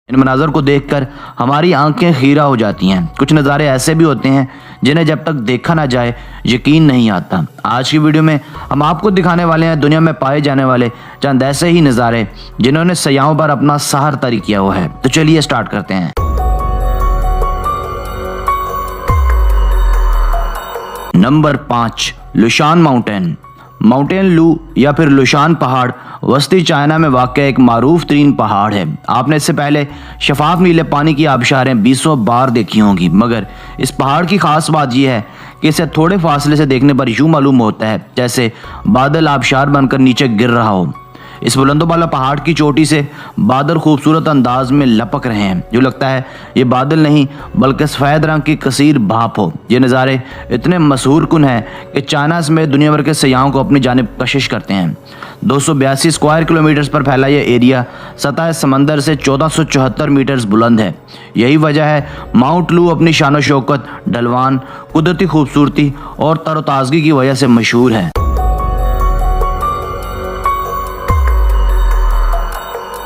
इन मनाज़र को देखकर हमारी आंखें खीरा हो जाती हैं। कुछ नज़ारे ऐसे भी होते हैं जिन्हें जब तक देखा ना जाए यकीन नहीं आता। आज की वीडियो में हम आपको दिखाने वाले हैं दुनिया में पाए जाने वाले चंद ऐसे ही नज़ारे जिन्होंने सयाहों पर अपना सहर तारी किया हुआ है। तो चलिए स्टार्ट करते हैं। Number 5, Lushan mountain. माउंटेन लू या फिर लुशान पहाड़ वस्ती चाइना में वाक़ एक मारूफ तरीन पहाड़ है। आपने इससे पहले शफाफ नीले पानी की आबशारें बीसों बार देखी होंगी, मगर इस पहाड़ की खास बात यह है कि इसे थोड़े फासले से देखने पर यूं मालूम होता है जैसे बादल आबशार बनकर नीचे गिर रहा हो। इस बुलंदोबाला पहाड़ की चोटी से बादल खूबसूरत अंदाज में लपक रहे हैं, जो लगता है ये बादल नहीं बल्कि सफ़ेद रंग की कसीर भाप हो। ये नज़ारे इतने मशहूर कुन हैं कि चाइना समेत दुनिया भर के सयाहों को अपनी जानिब कशिश करते हैं। 282 स्क्वायर किलोमीटर पर फैला यह एरिया सतह समंदर से 1474 मीटर्स बुलंद है। यही वजह है माउंट लू अपनी शान शौकत, ढलवान, कुदरती खूबसूरती और तरोताज़गी की वजह से मशहूर है।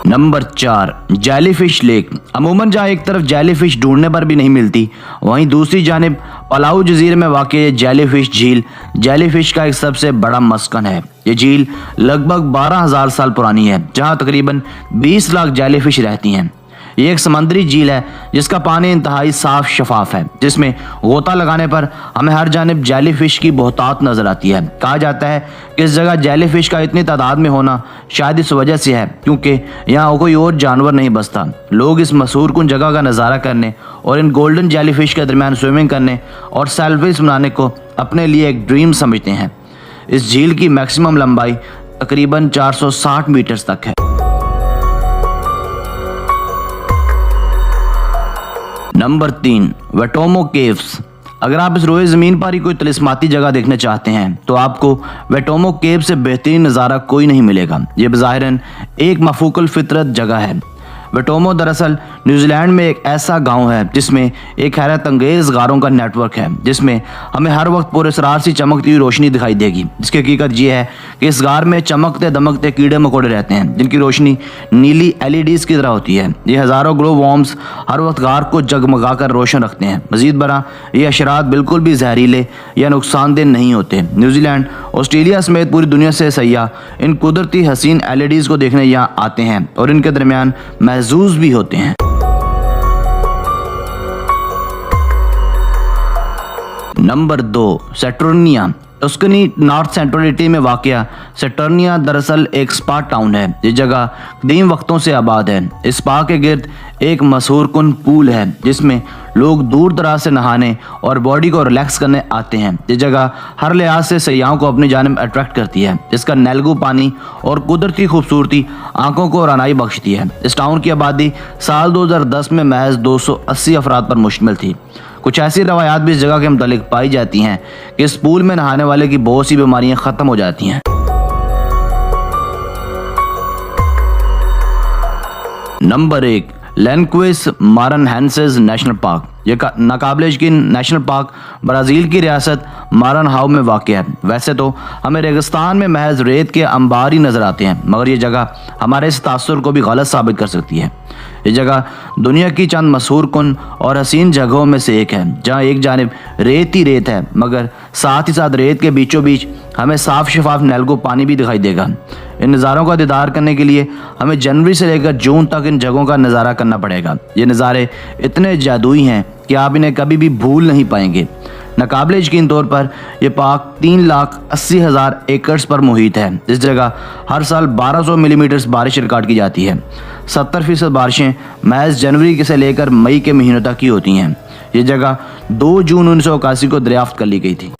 Number 4, jellyfish lake. अमूमन जहाँ एक तरफ जेलीफिश ढूंढने पर भी नहीं मिलती, वहीं दूसरी जानिब पलाऊ जजीरे में वाक़ई जेलीफिश झील जेलीफिश का एक सबसे बड़ा मस्कन है। ये झील लगभग 12,000 साल पुरानी है, जहाँ तकरीबन 20 लाख जेलीफिश रहती हैं। ये एक समंदरी झील है जिसका पानी इंतहाई साफ शफाफ है, जिसमें गोता लगाने पर हमें हर जानिब जेलीफिश की बहुतात नजर आती है। कहा जाता है कि इस जगह जेलीफिश का इतनी तादाद में होना शायद इस वजह से है क्योंकि यहाँ कोई और जानवर नहीं बसता। लोग इस मशहूर कुन जगह का नज़ारा करने और इन गोल्डन जेलीफिश के दरमियान स्विमिंग करने और सेल्फीज बनाने को अपने लिए एक ड्रीम समझते हैं। इस झील की मैक्सिमम लंबाई तकरीबन 460 मीटर्स तक है। Number 3, वेटोमो caves. अगर आप इस रोए ज़मीन पर ही कोई तिलिस्माती जगह देखना चाहते हैं तो आपको वेटोमो केव से बेहतरीन नज़ारा कोई नहीं मिलेगा। ये बज़ाहिरन एक मफूकल फितरत जगह है। वेटोमो दरअसल न्यूजीलैंड में एक ऐसा गांव है जिसमें एक हैरत अंगेज़ गारों का नेटवर्क है, जिसमें हमें हर वक्त पुरस्रार सी चमकती हुई रोशनी दिखाई देगी। इसकी हकीकत ये है कि इस गार में चमकते दमकते कीड़े मकोड़े रहते हैं जिनकी रोशनी नीली LEDs की तरह होती है। ये हज़ारों ग्लो वॉर्म्स हर वक्त गार को जगमगा कर रोशन रखते हैं। मज़ीद बरा ये अशरात बिल्कुल भी जहरीले या नुकसानदेह नहीं होते। न्यूजीलैंड, ऑस्ट्रेलिया समेत पूरी दुनिया से सयाह इन कुदरती हसीन LEDs को देखने यहाँ आते हैं और इनके दरमियान महजूज भी होते हैं। Number 2, Saturnia. Tuscany north central Italy में वाक़या सैटर्निया दरअसल एक स्पा टाउन है। ये जगह कदीम वक्तों से आबाद है। इस स्पा के गिर्द एक मशहूर कुन पूल है जिसमें लोग दूर दराज से नहाने और बॉडी को रिलैक्स करने आते हैं। ये जगह हर लिहाज से सयाहों को अपनी जानिब अट्रैक्ट करती है। इसका नैलगू पानी और कुदरती खूबसूरती आंखों को रानाई बख्शती है। इस टाउन की आबादी साल 2010 में महज 280 अफराद पर मुश्तमिल थी। कुछ ऐसी रवायात भी इस जगह के मुतालिक पाई जाती हैं कि इस पूल में नहाने वाले की बहुत सी बीमारियां ख़त्म हो जाती हैं। Number 1, Lencois Maranhenses national park. यह नाकाबिल यकीन नेशनल पार्क ब्राज़ील की रियासत मारनहाउ में वाक़ है। वैसे तो हमें रेगिस्तान में महज रेत के अंबार ही नज़र आते हैं, मगर ये जगह हमारे इस तासुर को भी गलत साबित कर सकती है। ये जगह दुनिया की चंद मशहूर कुन और हसीन जगहों में से एक है, जहाँ एक जानिब रेत ही रेत है, मगर साथ ही साथ रेत के बीचों बीच हमें साफ शफाफ नलगो पानी भी दिखाई देगा। इन नज़ारों का दीदार करने के लिए हमें जनवरी से लेकर जून तक इन जगहों का नज़ारा करना पड़ेगा। ये नज़ारे इतने जादुई हैं कि आप इन्हें कभी भी भूल नहीं पाएंगे। नाकाबिल यकीन तौर पर यह पार्क 3,80,000 एकड़ पर मुहित है। इस जगह हर साल 1200 मिलीमीटर बारिश रिकॉर्ड की जाती है। 70% बारिशें महज जनवरी से लेकर मई के महीनों तक की होती हैं। ये जगह 2 जून 1981 को दरियाफ्त कर ली गई थी।